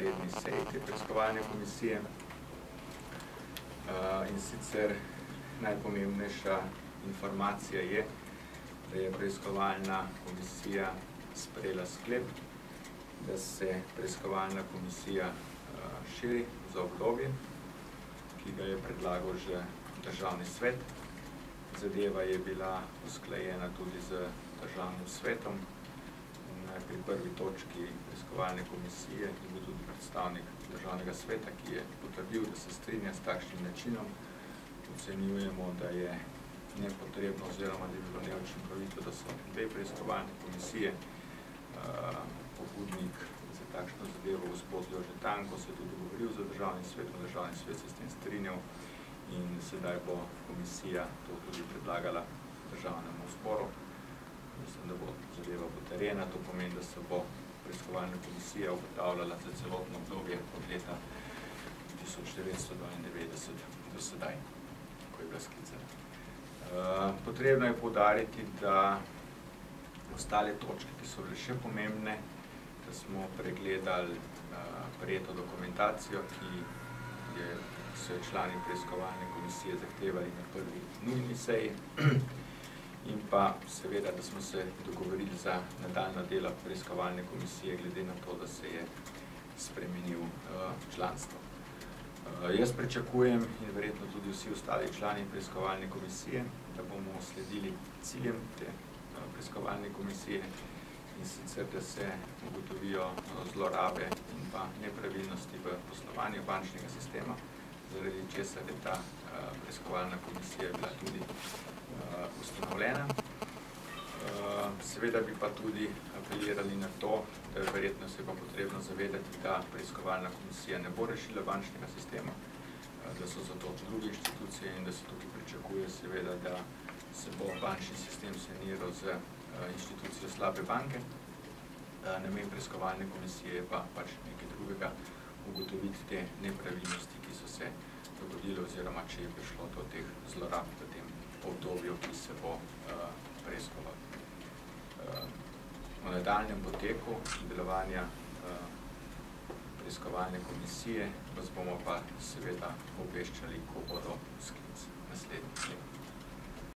redni seji te preiskovalne komisije. In sicer najpomembnejša informacija je, da je preiskovalna komisija sprejela sklep, da se preiskovalna komisija širi za obdobje, ki ga je predlagal že Državni svet. Zadeva je bila usklajena tudi z Državnim svetom. Pri prvi točki preiskovalne komisije je bil tudi predstavnik Državnega sveta, ki je potrdil, da se strinja s takšnim načinom. Ocenjujemo, da je nepotrebno oziroma da bi bilo neučinkovito, da so dve preiskovalne komisije. Pobudnik za takšno zadevo, gospod Jože Tanko, se je tudi dogovoril z Državnim svetom, Državni svet se s tem strinjal in sedaj bo komisija to tudi predlagala Državnemu zboru. Mislim, da bo zadeva potrjena, to pomeni, da se bo preiskovalna komisija ugotavljala za celotno obdobje od leta 1992 do sedaj, ko je bila sklicana. Potrebno je poudariti, da ostale točke, ki so bile še pomembne, da smo pregledali prejeto dokumentacijo, ki so člani preiskovalne komisije zahtevali na prvi nujni seji, in pa seveda, da smo se dogovorili za nadaljno delo preiskovalne komisije, glede na to, da se je spremenil članstvo. Jaz pričakujem in verjetno tudi vsi ostali člani preiskovalne komisije, da bomo sledili ciljem te preiskovalne komisije, in sicer, da se ugotovijo zlorabe in pa nepravilnosti v poslovanju bančnega sistema, zaradi česar je ta preiskovalna komisija bila tudi ustanovljena. Seveda bi pa tudi apelirali na to, da je verjetno se pa potrebno zavedati, da preiskovalna komisija ne bo rešila bančnega sistema, da so zato druge inštitucije in da se tukaj pričakuje seveda, da se bo bančni sistem saniral z inštitucijo slabe banke. Namen preiskovalne komisije je pa pač nekaj drugega, ugotoviti te nepravilnosti, ki so se dogodile oziroma če je prišlo do teh zlorab v tem obdobju, ki se bo preiskoval. O nadaljnjem poteku delovanja preiskovalne komisije vas bomo pa seveda obveščali, ko bodo sklic naslednji.